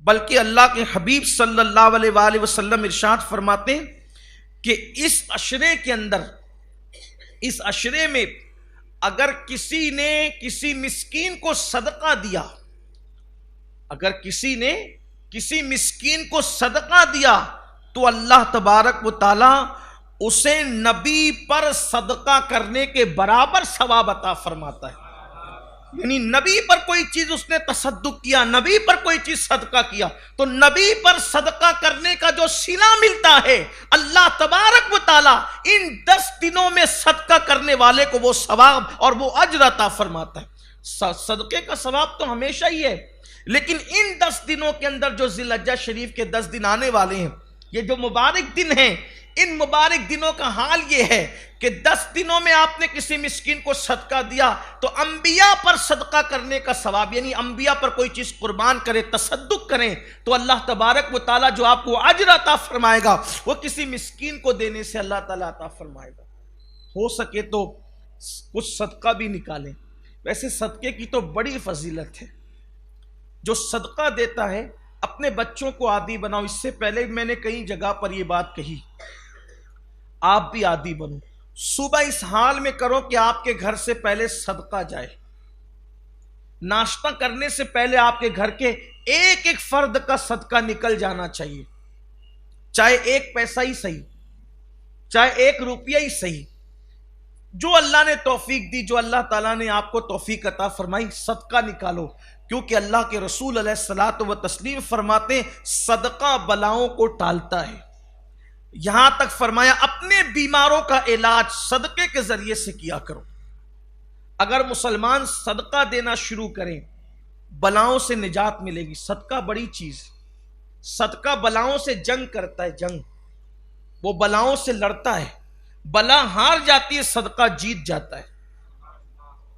بلکہ اللہ کے حبیب صلی اللہ علیہ وآلہ وسلم ارشاد فرماتے ہیں کہ اس عشرے کے اندر، اس عشرے میں اگر کسی نے کسی مسکین کو صدقہ دیا، اگر کسی نے کسی مسکین کو صدقہ دیا تو اللہ تبارک و تعالی اسے نبی پر صدقہ کرنے کے برابر ثواب عطا فرماتا ہے۔ یعنی نبی پر کوئی چیز اس نے تصدق کیا، نبی پر کوئی چیز صدقہ کیا، تو نبی پر صدقہ کرنے کا جو صلہ ملتا ہے، اللہ تبارک و تعالی ان 10 دنوں میں صدقہ کرنے والے کو وہ ثواب اور وہ اجر عطا فرماتا ہے۔ صدقے کا ثواب تو ہمیشہ ہی ہے، لیکن ان 10 دنوں کے اندر جو ذی الحجہ شریف کے 10 دن آنے والے ہیں، یہ جو مبارک دن ہیں، ان مبارک دنوں کا حال یہ ہے کہ 10 دنوں میں آپ نے کسی مسکین کو صدقہ دیا تو انبیاء پر صدقہ کرنے کا ثواب، یعنی انبیاء پر کوئی چیز قربان کرے، تصدق کریں، تو اللہ تبارک و تعالیٰ جو آپ کو اجر عطا فرمائے گا وہ کسی مسکین کو دینے سے اللہ تعالیٰ عطا فرمائے گا۔ ہو سکے تو کچھ صدقہ بھی نکالیں۔ ویسے صدقے کی تو بڑی فضیلت ہے، جو صدقہ دیتا ہے اپنے بچوں کو عادی بناؤ۔ اس سے پہلے میں نے کئی جگہ پر یہ بات کہی، آپ بھی عادی بنو، صبح اس حال میں کرو کہ آپ کے گھر سے پہلے صدقہ جائے، ناشتہ کرنے سے پہلے آپ کے گھر کے ایک ایک فرد کا صدقہ نکل جانا چاہیے، چاہے 1 پیسہ ہی صحیح، چاہے 1 روپیہ ہی صحیح، جو اللہ نے توفیق دی، جو اللہ تعالیٰ نے آپ کو توفیق عطا فرمائی، صدقہ نکالو، کیونکہ اللہ کے رسول علیہ الصلوۃ والتسلیم فرماتے ہیں صدقہ بلاؤں کو ٹالتا ہے۔ یہاں تک فرمایا اپنے بیماروں کا علاج صدقے کے ذریعے سے کیا کرو۔ اگر مسلمان صدقہ دینا شروع کریں بلاؤں سے نجات ملے گی۔ صدقہ بڑی چیز، صدقہ بلاؤں سے جنگ کرتا ہے، جنگ، وہ بلاؤں سے لڑتا ہے، بلا ہار جاتی ہے، صدقہ جیت جاتا ہے۔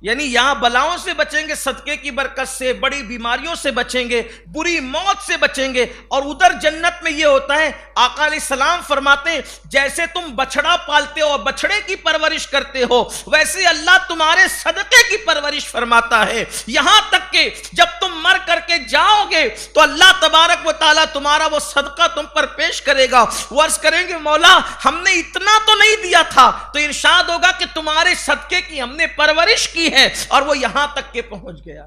یعنی یہاں بلاؤں سے بچیں گے صدقے کی برکت سے، بڑی بیماریوں سے بچیں گے، بری موت سے بچیں گے، اور ادھر جنت میں یہ ہوتا ہے، آقا علیہ السلام فرماتے ہیں جیسے تم بچڑا پالتے ہو اور بچڑے کی پرورش کرتے ہو، ویسے اللہ تمہارے صدقے کی پرورش فرماتا ہے، یہاں تک کہ جب تم مر کر کے جاؤ گے تو اللہ تبارک و تعالیٰ تمہارا وہ صدقہ تم پر پیش کرے گا۔ وہ عرض کریں گے مولا ہم نے اتنا تو نہیں دیا تھا، تو ارشاد ہوگا کہ تمہارے صدقے کی ہم نے پرورش کی ہے اور وہ یہاں تک کہ پہنچ گیا،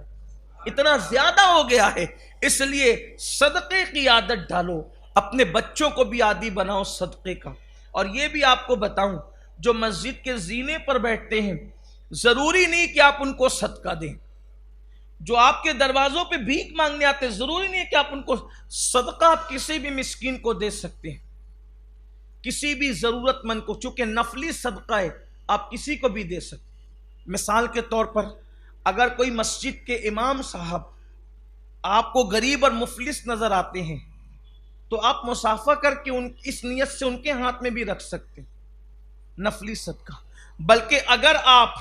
اتنا زیادہ ہو گیا ہے۔ اس لیے صدقے کی عادت ڈالو، اپنے بچوں کو بھی عادی بناؤ صدقے کا۔ اور یہ بھی آپ کو بتاؤں، جو مسجد کے زینے پر بیٹھتے ہیں ضروری نہیں کہ آپ ان کو صدقہ دیں، جو آپ کے دروازوں پہ بھیک مانگنے آتے ہیں ضروری نہیں کہ آپ ان کو صدقہ، آپ کسی بھی مسکین کو دے سکتے ہیں، کسی بھی ضرورت مند کو، چونکہ نفلی صدقہ ہے آپ کسی کو بھی دے سکتے ہیں۔ مثال کے طور پر اگر کوئی مسجد کے امام صاحب آپ کو غریب اور مفلس نظر آتے ہیں تو آپ مصافحہ کر کے اس نیت سے ان کے ہاتھ میں بھی رکھ سکتے ہیں، نفلی صدقہ۔ بلکہ اگر آپ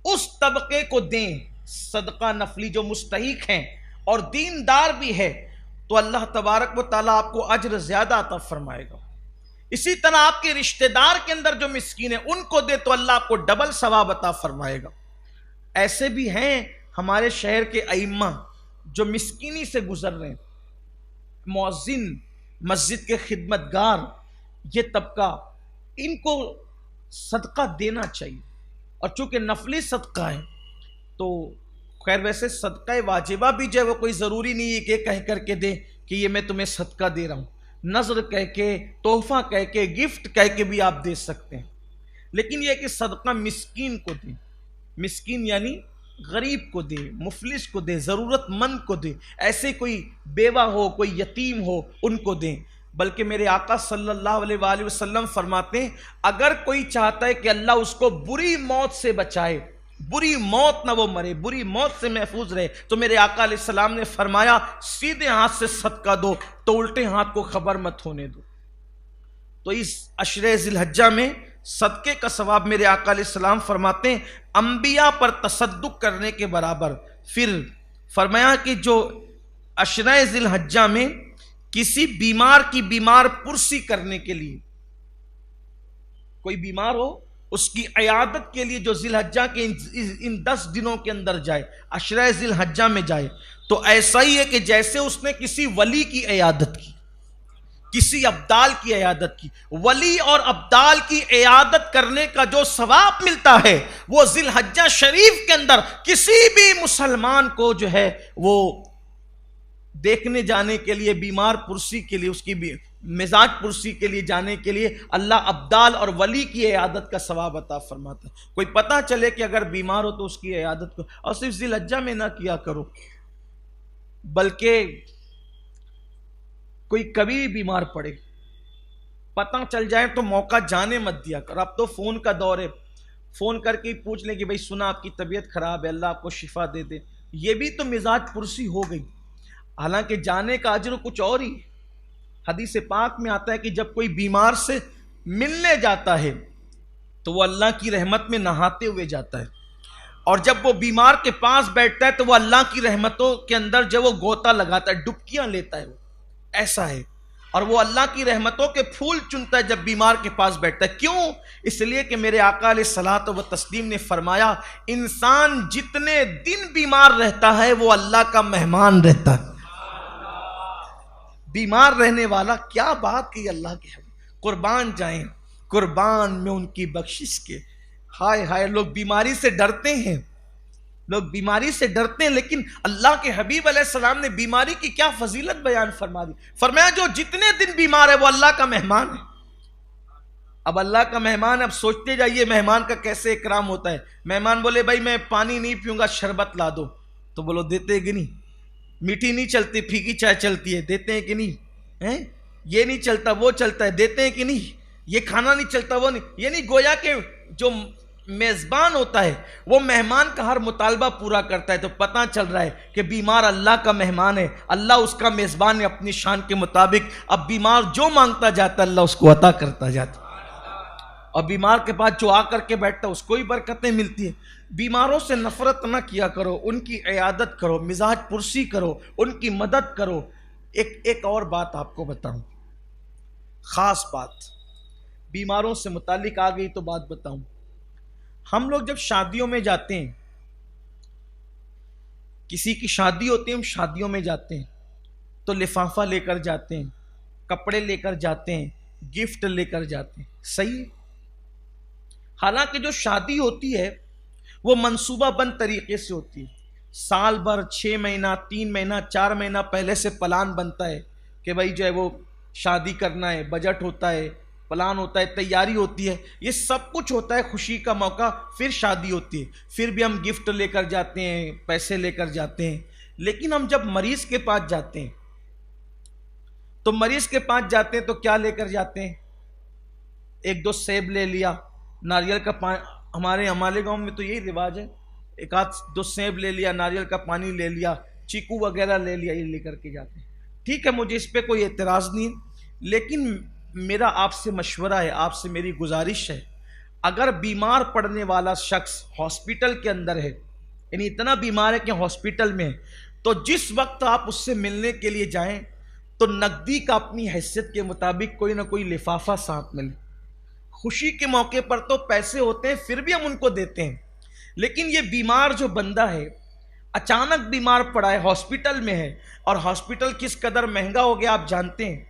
اس طبقے کو دیں صدقہ نفلی جو مستحق ہیں اور دیندار بھی ہے تو اللہ تبارک و تعالیٰ آپ کو اجر زیادہ عطا فرمائے گا۔ اسی طرح آپ کے رشتہ دار کے اندر جو مسکین ہیں ان کو دے تو اللہ آپ کو ڈبل ثواب عطا فرمائے گا۔ ایسے بھی ہیں ہمارے شہر کے ائمہ جو مسکینی سے گزر رہے ہیں، مؤذن، مسجد کے خدمت گار، یہ طبقہ، ان کو صدقہ دینا چاہیے، اور چونکہ نفلی صدقہ ہے تو خیر ویسے صدقہ واجبہ بھی جو ہے وہ کوئی ضروری نہیں ہے کہ کہہ کر کے دیں کہ یہ میں تمہیں صدقہ دے رہا ہوں، نظر کہہ کے، تحفہ کہہ کے، گفٹ کہہ کے بھی آپ دے سکتے ہیں، لیکن یہ کہ صدقہ مسکین کو دیں، مسکین یعنی غریب کو دے، مفلس کو دے، ضرورت مند کو دے، ایسے کوئی بیوہ ہو، کوئی یتیم ہو ان کو دیں۔ بلکہ میرے آقا صلی اللہ علیہ وآلہ وسلم فرماتے ہیں اگر کوئی چاہتا ہے کہ اللہ اس کو بری موت سے بچائے، بری موت نہ وہ مرے، بری موت سے محفوظ رہے، تو میرے آقا علیہ السلام نے فرمایا سیدھے ہاتھ سے صدقہ دو تو الٹے ہاتھ کو خبر مت ہونے دو۔ تو اس عشرہ ذی الحجہ میں صدقے کا ثواب میرے آقا علیہ السلام فرماتے ہیں انبیاء پر تصدق کرنے کے برابر۔ پھر فرمایا کہ جو عشرہ ذی الحجہ میں کسی بیمار کی بیمار پرسی کرنے کے لیے، کوئی بیمار ہو اس کی عیادت کے لیے جو ذی الحجہ کے ان 10 دنوں کے اندر جائے، عشرہ ذی الحجہ میں جائے، تو ایسا ہی ہے کہ جیسے اس نے کسی ولی کی عیادت کی، کسی ابدال کی عیادت کی، ولی اور ابدال کی عیادت کرنے کا جو ثواب ملتا ہے وہ ذی الحجہ شریف کے اندر کسی بھی مسلمان کو جو ہے وہ دیکھنے جانے کے لیے، بیمار پرسی کے لیے، اس کی مزاج پرسی کے لیے جانے کے لیے اللہ ابدال اور ولی کی عیادت کا ثواب عطا فرماتا ہے۔ کوئی پتہ چلے کہ اگر بیمار ہو تو اس کی عیادت کو، اور صرف ذی الحجہ میں نہ کیا کرو، بلکہ کوئی کبھی بھی بیمار پڑے، پتہ چل جائے تو موقع جانے مت دیا کر۔ اب تو فون کا دور ہے، فون کر کے پوچھ لیں کہ بھئی سنا آپ کی طبیعت خراب ہے، اللہ آپ کو شفا دے دے، یہ بھی تو مزاج پرسی ہو گئی، حالانکہ جانے کا اجر کچھ اور ہی۔ حدیث پاک میں آتا ہے کہ جب کوئی بیمار سے ملنے جاتا ہے تو وہ اللہ کی رحمت میں نہاتے ہوئے جاتا ہے، اور جب وہ بیمار کے پاس بیٹھتا ہے تو وہ اللہ کی رحمتوں کے اندر جب وہ غوطہ لگاتا ہے، ڈبکیاں لیتا ہے، وہ ایسا ہے، اور وہ اللہ کی رحمتوں کے پھول چنتا ہے جب بیمار کے پاس بیٹھتا ہے۔ کیوں؟ اس لیے کہ میرے آقا علیہ الصلوۃ والتسلیم نے فرمایا انسان جتنے دن بیمار رہتا ہے وہ اللہ کا مہمان رہتا ہے۔ بیمار رہنے والا، کیا بات کی اللہ کے حبیب، قربان جائیں، قربان میں ان کی بخشش کے۔ ہائے ہائے، لوگ بیماری سے ڈرتے ہیں، لوگ بیماری سے ڈرتے ہیں، لیکن اللہ کے حبیب علیہ السلام نے بیماری کی کیا فضیلت بیان فرما دی، فرمایا جو جتنے دن بیمار ہے وہ اللہ کا مہمان ہے۔ اب اللہ کا مہمان، اب سوچتے جائیے مہمان کا کیسے اکرام ہوتا ہے۔ مہمان بولے بھائی میں پانی نہیں پیوں گا، شربت لا دو، تو بولو دیتے کہ نہیں؟ میٹھی نہیں چلتی، پھیکی چائے چلتی ہے، دیتے ہیں کہ نہیں؟ یہ نہیں چلتا وہ چلتا ہے، دیتے ہیں کہ نہیں؟ یہ کھانا نہیں چلتا وہ نہیں، یعنی گویا کہ جو میزبان ہوتا ہے وہ مہمان کا ہر مطالبہ پورا کرتا ہے۔ تو پتہ چل رہا ہے کہ بیمار اللہ کا مہمان ہے، اللہ اس کا میزبان ہے اپنی شان کے مطابق۔ اب بیمار جو مانگتا جاتا ہے اللہ اس کو عطا کرتا جاتا ہے، اور بیمار کے پاس جو آ کر کے بیٹھتا ہے اس کو ہی برکتیں ملتی ہیں۔ بیماروں سے نفرت نہ کیا کرو، ان کی عیادت کرو، مزاج پرسی کرو، ان کی مدد کرو۔ ایک اور بات آپ کو بتاؤں، خاص بات، بیماروں سے متعلق آ گئی تو بات بتاؤں۔ ہم لوگ جب شادیوں میں جاتے ہیں، کسی کی شادی ہوتی ہے، ہم شادیوں میں جاتے ہیں تو لفافہ لے کر جاتے ہیں، کپڑے لے کر جاتے ہیں، گفٹ لے کر جاتے ہیں، صحیح؟ حالانکہ جو شادی ہوتی ہے وہ منصوبہ بند طریقے سے ہوتی ہے، سال بھر 6 مہینہ 3 مہینہ 4 مہینہ پہلے سے پلان بنتا ہے کہ بھائی جو ہے وہ شادی کرنا ہے، بجٹ ہوتا ہے، پلان ہوتا ہے، تیاری ہوتی ہے، یہ سب کچھ ہوتا ہے، خوشی کا موقع، پھر شادی ہوتی ہے، پھر بھی ہم گفٹ لے کر جاتے ہیں، پیسے لے کر جاتے ہیں۔ لیکن ہم جب مریض کے پاس جاتے ہیں تو مریض کے پاس جاتے ہیں تو کیا لے کر جاتے ہیں؟ 1-2 سیب لے لیا، ناریل کا پانی، ہمارے گاؤں میں تو یہی رواج ہے، 1-2 سیب لے لیا، ناریل کا پانی لے لیا، چیکو وغیرہ لے لیا، یہ لے کر کے جاتے ہیں۔ ٹھیک ہے، مجھے اس پہ کوئی اعتراض نہیں، لیکن میرا آپ سے مشورہ ہے، آپ سے میری گزارش ہے، اگر بیمار پڑنے والا شخص ہاسپٹل کے اندر ہے، یعنی اتنا بیمار ہے کہ ہاسپٹل میں ہے، تو جس وقت آپ اس سے ملنے کے لیے جائیں تو نقدی کا اپنی حیثیت کے مطابق کوئی نہ کوئی لفافہ ساتھ میں لیں۔ خوشی کے موقع پر تو پیسے ہوتے ہیں پھر بھی ہم ان کو دیتے ہیں، لیکن یہ بیمار جو بندہ ہے، اچانک بیمار پڑا ہے، ہاسپٹل میں ہے، اور ہاسپٹل کس قدر مہنگا ہو گیا آپ جانتے ہیں،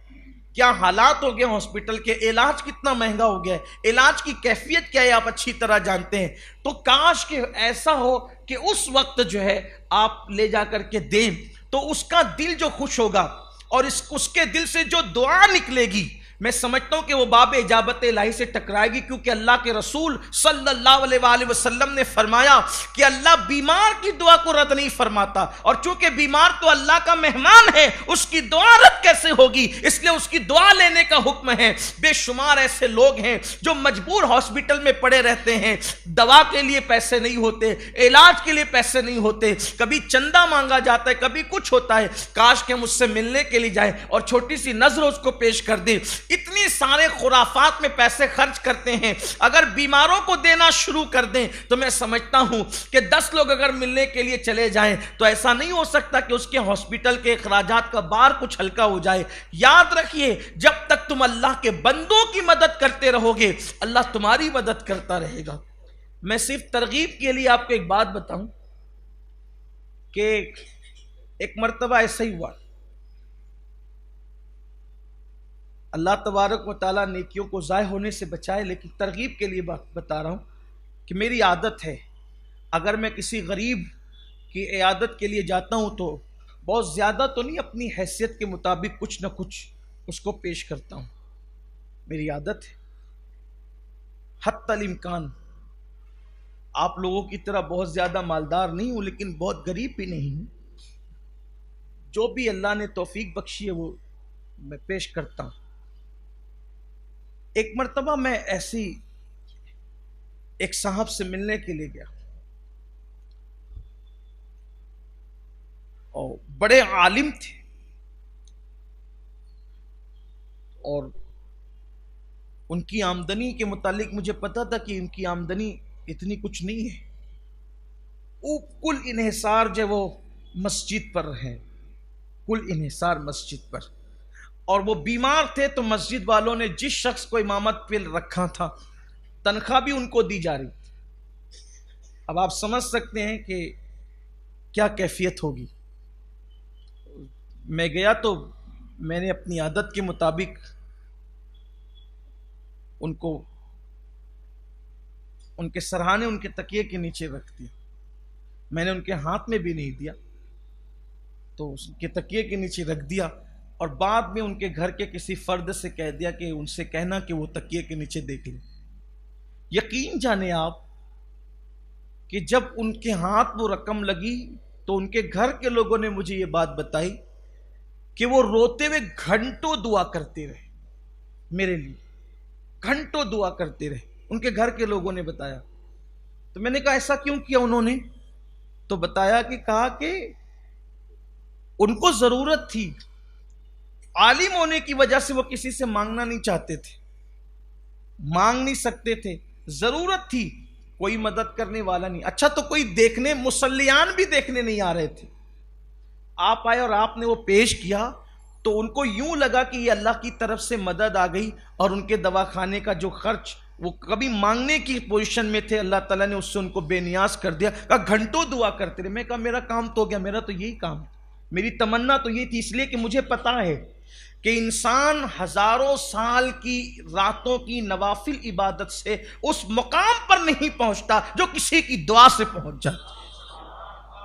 کیا حالات ہو گئے ہاسپٹل کے، علاج کتنا مہنگا ہو گیا ہے، علاج کی کیفیت کیا ہے آپ اچھی طرح جانتے ہیں۔ تو کاش کہ ایسا ہو کہ اس وقت جو ہے آپ لے جا کر کے دیں تو اس کا دل جو خوش ہوگا، اور اس کے دل سے جو دعا نکلے گی، میں سمجھتا ہوں کہ وہ باب اجابت الہی سے ٹکرائے گی، کیونکہ اللہ کے رسول صلی اللہ علیہ وآلہ وسلم نے فرمایا کہ اللہ بیمار کی دعا کو رد نہیں فرماتا، اور چونکہ بیمار تو اللہ کا مہمان ہے، اس کی دعا رد کیسے ہوگی، اس لیے اس کی دعا لینے کا حکم ہے۔ بے شمار ایسے لوگ ہیں جو مجبور ہاسپٹل میں پڑے رہتے ہیں، دوا کے لیے پیسے نہیں ہوتے، علاج کے لیے پیسے نہیں ہوتے، کبھی چندہ مانگا جاتا ہے، کبھی کچھ ہوتا ہے، کاش کہ ہم اس سے ملنے کے لیے جائیں اور چھوٹی سی نظر اس کو پیش کر دیں۔ اتنی سارے خرافات میں پیسے خرچ کرتے ہیں، اگر بیماروں کو دینا شروع کر دیں تو میں سمجھتا ہوں کہ 10 لوگ اگر ملنے کے لیے چلے جائیں تو ایسا نہیں ہو سکتا کہ اس کے ہاسپٹل کے اخراجات کا بار کچھ ہلکا ہو جائے۔ یاد رکھیے، جب تک تم اللہ کے بندوں کی مدد کرتے رہو گے اللہ تمہاری مدد کرتا رہے گا۔ میں صرف ترغیب کے لیے آپ کو ایک بات بتاؤں کہ ایک مرتبہ ایسا ہی ہوا، اللہ تبارک و تعالیٰ نیکیوں کو ضائع ہونے سے بچائے، لیکن ترغیب کے لیے بات بتا رہا ہوں کہ میری عادت ہے اگر میں کسی غریب کی عیادت کے لیے جاتا ہوں تو بہت زیادہ تو نہیں، اپنی حیثیت کے مطابق کچھ نہ کچھ اس کو پیش کرتا ہوں، میری عادت ہے، حتی الامکان آپ لوگوں کی طرح بہت زیادہ مالدار نہیں ہوں لیکن بہت غریب بھی نہیں ہوں، جو بھی اللہ نے توفیق بخشی ہے وہ میں پیش کرتا ہوں۔ ایک مرتبہ میں ایسی ایک صاحب سے ملنے کے لیے گیا اور بڑے عالم تھے، اور ان کی آمدنی کے متعلق مجھے پتا تھا کہ ان کی آمدنی اتنی کچھ نہیں ہے، وہ کل انحصار جو وہ مسجد پر ہے، کل انحصار مسجد پر، اور وہ بیمار تھے تو مسجد والوں نے جس شخص کو امامت پہ رکھا تھا تنخواہ بھی ان کو دی جا رہی تھی۔ اب آپ سمجھ سکتے ہیں کہ کیا کیفیت ہوگی۔ میں گیا تو میں نے اپنی عادت کے مطابق ان کو ان کے سرہانے ان کے تکیے کے نیچے رکھ دیا، میں نے ان کے ہاتھ میں بھی نہیں دیا، تو اس کے تکیے کے نیچے رکھ دیا، اور بعد میں ان کے گھر کے کسی فرد سے کہہ دیا کہ ان سے کہنا کہ وہ تکیے کے نیچے دیکھ لیں۔ یقین جانے آپ کہ جب ان کے ہاتھ وہ رقم لگی تو ان کے گھر کے لوگوں نے مجھے یہ بات بتائی کہ وہ روتے ہوئے گھنٹوں دعا کرتے رہے میرے لیے، گھنٹوں دعا کرتے رہے، ان کے گھر کے لوگوں نے بتایا۔ تو میں نے کہا ایسا کیوں کیا انہوں نے؟ تو بتایا کہ کہا کہ ان کو ضرورت تھی، عالم ہونے کی وجہ سے وہ کسی سے مانگنا نہیں چاہتے تھے، مانگ نہیں سکتے تھے، ضرورت تھی، کوئی مدد کرنے والا نہیں۔ اچھا تو کوئی دیکھنے، مصلیان بھی دیکھنے نہیں آ رہے تھے، آپ آئے اور آپ نے وہ پیش کیا تو ان کو یوں لگا کہ یہ اللہ کی طرف سے مدد آ گئی، اور ان کے دواخانے کا جو خرچ وہ کبھی مانگنے کی پوزیشن میں تھے، اللہ تعالیٰ نے اس سے ان کو بے نیاز کر دیا۔ کہا گھنٹوں دعا کرتے رہے۔ میں کہا میرا کام تو ہو گیا، میرا تو یہی کام ہے، میری تمنا تو یہ تھی، اس لیے کہ مجھے پتا ہے کہ انسان ہزاروں سال کی راتوں کی نوافل عبادت سے اس مقام پر نہیں پہنچتا جو کسی کی دعا سے پہنچ جاتا۔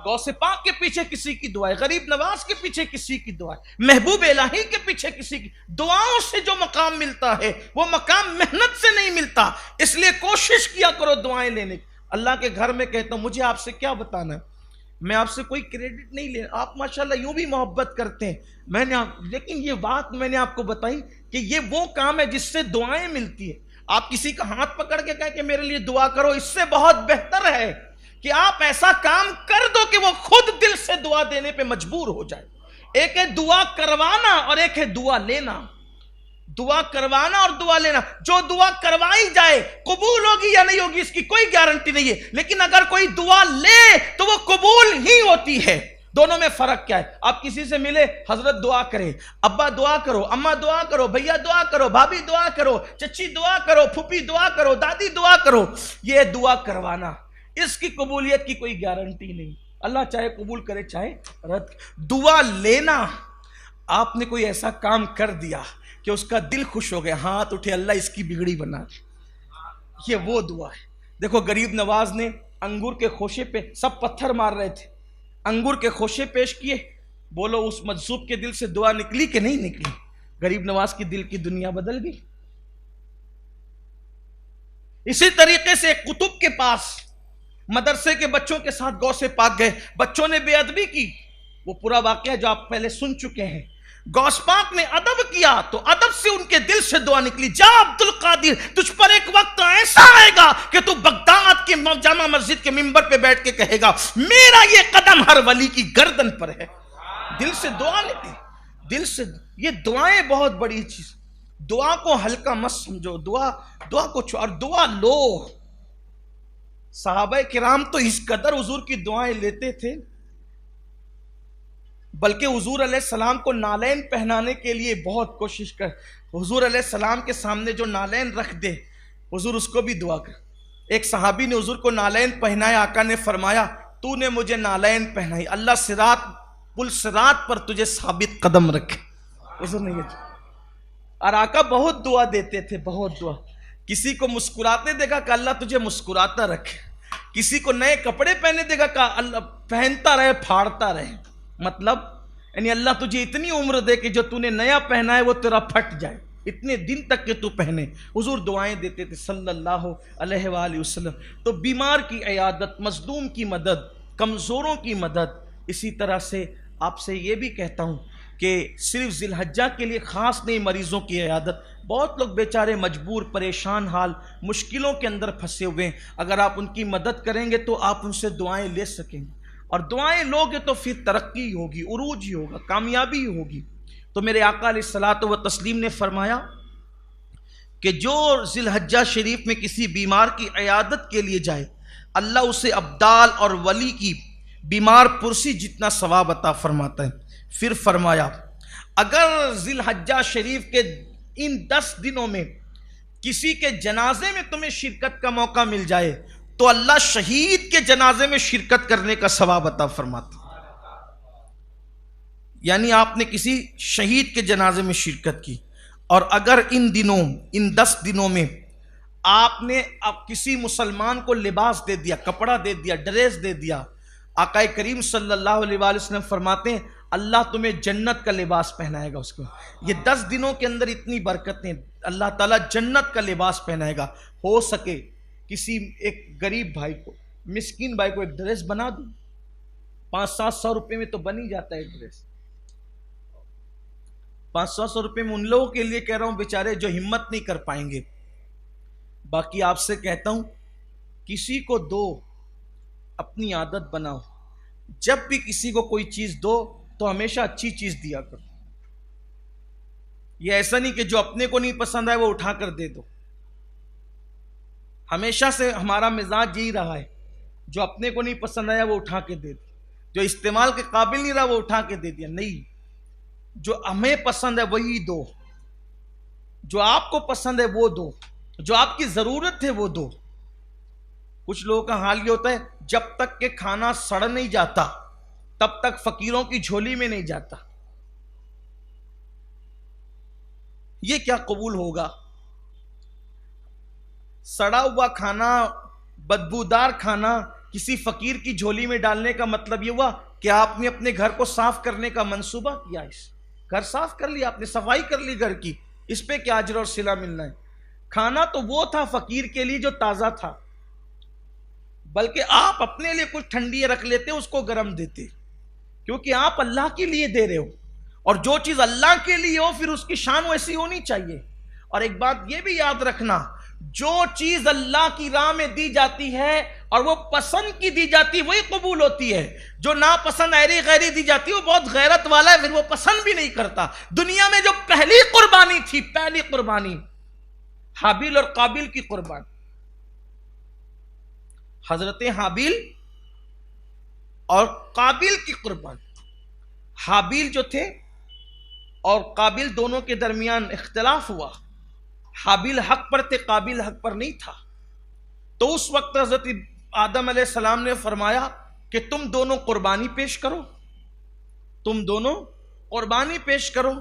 غوث پاک کے پیچھے کسی کی دعا ہے، غریب نواز کے پیچھے کسی کی دعا ہے، محبوب الہی کے پیچھے کسی کی دعاؤں سے جو مقام ملتا ہے وہ مقام محنت سے نہیں ملتا۔ اس لیے کوشش کیا کرو دعائیں لینے کی۔ اللہ کے گھر میں کہتا ہوں مجھے آپ سے کیا بتانا ہے، میں آپ سے کوئی کریڈٹ نہیں لے، آپ ماشاءاللہ یوں بھی محبت کرتے ہیں، میں نے لیکن یہ بات میں نے آپ کو بتائی کہ یہ وہ کام ہے جس سے دعائیں ملتی ہے۔ آپ کسی کا ہاتھ پکڑ کے کہیں کہ میرے لیے دعا کرو، اس سے بہت بہتر ہے کہ آپ ایسا کام کر دو کہ وہ خود دل سے دعا دینے پہ مجبور ہو جائے۔ ایک ہے دعا کروانا اور ایک ہے دعا لینا۔ دعا کروانا اور دعا لینا، جو دعا کروائی جائے قبول ہوگی یا نہیں ہوگی اس کی کوئی گارنٹی نہیں ہے، لیکن اگر کوئی دعا لے تو وہ قبول ہی ہوتی ہے۔ دونوں میں فرق کیا ہے؟ آپ کسی سے ملے، حضرت دعا کرے، ابا دعا کرو، اماں دعا کرو، بھیا دعا کرو، بھابھی دعا کرو، چچی دعا کرو، پھوپھی دعا کرو، دادی دعا کرو، یہ دعا کروانا، اس کی قبولیت کی کوئی گارنٹی نہیں، اللہ چاہے قبول کرے چاہے رد۔ دعا لینا، آپ نے کوئی ایسا کام کر دیا کہ اس کا دل خوش ہو گیا، ہاتھ اٹھے اللہ اس کی بگڑی بنا دی، یہ وہ دعا ہے۔ دیکھو غریب نواز نے انگور کے خوشے پہ، سب پتھر مار رہے تھے، انگور کے خوشے پیش کیے، بولو اس مجذوب کے دل سے دعا نکلی کہ نہیں نکلی؟ غریب نواز کی دل کی دنیا بدل گئی۔ اسی طریقے سے قطب کے پاس مدرسے کے بچوں کے ساتھ غوث پاک گئے، بچوں نے بے ادبی کی، وہ پورا واقعہ جو آپ پہلے سن چکے ہیں۔ غوث پاک نے ادب کیا تو ادب سے ان کے دل سے دعا نکلی، جا عبد القادر تجھ پر ایک وقت ایسا آئے گا کہ تو بغداد کی جامع مسجد کے منبر پہ بیٹھ کے کہے گا میرا یہ قدم ہر ولی کی گردن پر ہے۔ دل سے دعا نکلی، دل سے۔ یہ دعائیں بہت بڑی چیز، دعا کو ہلکا مت سمجھو، دعا کو اور دعا لو۔ صحابہ کرام تو اس قدر حضور کی دعائیں لیتے تھے، بلکہ حضور علیہ السلام کو نالین پہنانے کے لیے بہت کوشش کر، حضور علیہ السلام کے سامنے جو نالین رکھ دے حضور اس کو بھی دعا کر۔ ایک صحابی نے حضور کو نالین پہنایا، آقا نے فرمایا تو نے مجھے نالین پہنائی، اللہ صراط پل صراط پر تجھے ثابت قدم رکھے. حضور نے یہ اور آقا بہت دعا دیتے تھے، بہت دعا. کسی کو مسکراتے دیکھا کہ اللہ تجھے مسکراتا رکھے، کسی کو نئے کپڑے پہنے دیکھا کہ اللہ پہنتا رہے پھاڑتا رہے. مطلب یعنی اللہ تجھے اتنی عمر دے کہ جو تو نے نیا پہنا ہے وہ تیرا پھٹ جائے، اتنے دن تک کہ تو پہنے. حضور دعائیں دیتے تھے صلی اللہ علیہ وآلہ وسلم. تو بیمار کی عیادت، مظلوم کی مدد، کمزوروں کی مدد. اسی طرح سے آپ سے یہ بھی کہتا ہوں کہ صرف ذی الحجہ کے لیے خاص نہیں مریضوں کی عیادت. بہت لوگ بیچارے مجبور، پریشان حال، مشکلوں کے اندر پھنسے ہوئے ہیں. اگر آپ ان کی مدد کریں گے تو آپ ان سے دعائیں لے سکیں گے، اور دعائیں لوگے تو پھر ترقی ہوگی، عروج ہی ہوگا، کامیابی ہوگی. تو میرے آقا علیہ الصلوۃ والتسلیم نے فرمایا کہ جو ذی الحجہ شریف میں کسی بیمار کی عیادت کے لیے جائے، اللہ اسے ابدال اور ولی کی بیمار پرسی جتنا ثواب عطا فرماتا ہے. پھر فرمایا اگر ذی الحجہ شریف کے ان 10 دنوں میں کسی کے جنازے میں تمہیں شرکت کا موقع مل جائے تو اللہ شہید کے جنازے میں شرکت کرنے کا ثواب عطا فرماتا. یعنی آپ نے کسی شہید کے جنازے میں شرکت کی، اور اگر ان 10 دنوں میں آپ نے کسی مسلمان کو لباس دے دیا، کپڑا دے دیا، ڈریس دے دیا، آقا کریم صلی اللہ علیہ وآلہ وسلم فرماتے ہیں اللہ تمہیں جنت کا لباس پہنائے گا. اس کو یہ 10 دنوں کے اندر اتنی برکتیں، اللہ تعالیٰ جنت کا لباس پہنائے گا. ہو سکے کسی ایک غریب بھائی کو، مسکین بھائی کو ایک ڈریس بنا دوں، 500-700 روپے میں تو بن ہی جاتا ہے ایک ڈریس. 500 روپے میں ان لوگوں کے لیے کہہ رہا ہوں بیچارے جو ہمت نہیں کر پائیں گے. باقی آپ سے کہتا ہوں کسی کو دو، اپنی عادت بناؤ، جب بھی کسی کو کوئی چیز دو تو ہمیشہ اچھی چیز دیا کرو. یہ ایسا نہیں کہ جو اپنے کو نہیں پسند آئے وہ اٹھا کر دے دو. ہمیشہ سے ہمارا مزاج یہی رہا ہے، جو اپنے کو نہیں پسند آیا وہ اٹھا کے دے دو، جو استعمال کے قابل نہیں رہا وہ اٹھا کے دے دیا. نہیں، جو ہمیں پسند ہے وہی دو، جو آپ کو پسند ہے وہ دو، جو آپ کی ضرورت ہے وہ دو. کچھ لوگوں کا حال یہ ہوتا ہے جب تک کہ کھانا سڑ نہیں جاتا تب تک فقیروں کی جھولی میں نہیں جاتا. یہ کیا قبول ہوگا؟ سڑا ہوا کھانا، بدبودار کھانا کسی فقیر کی جھولی میں ڈالنے کا مطلب یہ ہوا کہ آپ نے اپنے گھر کو صاف کرنے کا منصوبہ کیا. گھر صاف کر لیا، آپ نے صفائی کر لی گھر کی، اس پہ کیا اجر اور صلہ ملنا ہے؟ کھانا تو وہ تھا فقیر کے لیے جو تازہ تھا، بلکہ آپ اپنے لیے کچھ ٹھنڈی رکھ لیتے، اس کو گرم دیتے، کیونکہ آپ اللہ کے لیے دے رہے ہو، اور جو چیز اللہ کے لیے ہو پھر اس کی شان ویسی ہونی چاہیے. اور ایک بات یہ بھی یاد رکھنا، جو چیز اللہ کی راہ میں دی جاتی ہے اور وہ پسند کی دی جاتی ہے وہی قبول ہوتی ہے. جو ناپسند ایری غیری دی جاتی ہے وہ بہت غیرت والا ہے، پھر وہ پسند بھی نہیں کرتا. دنیا میں جو پہلی قربانی تھی، پہلی قربانی حابیل اور قابیل کی قربانی. حضرت حابیل اور قابیل کی قربانی. حابیل جو تھے اور قابیل دونوں کے درمیان اختلاف ہوا. حابیل حق پر تھے، قابیل حق پر نہیں تھا. تو اس وقت حضرت آدم علیہ السلام نے فرمایا کہ تم دونوں قربانی پیش کرو، تم دونوں قربانی پیش کرو.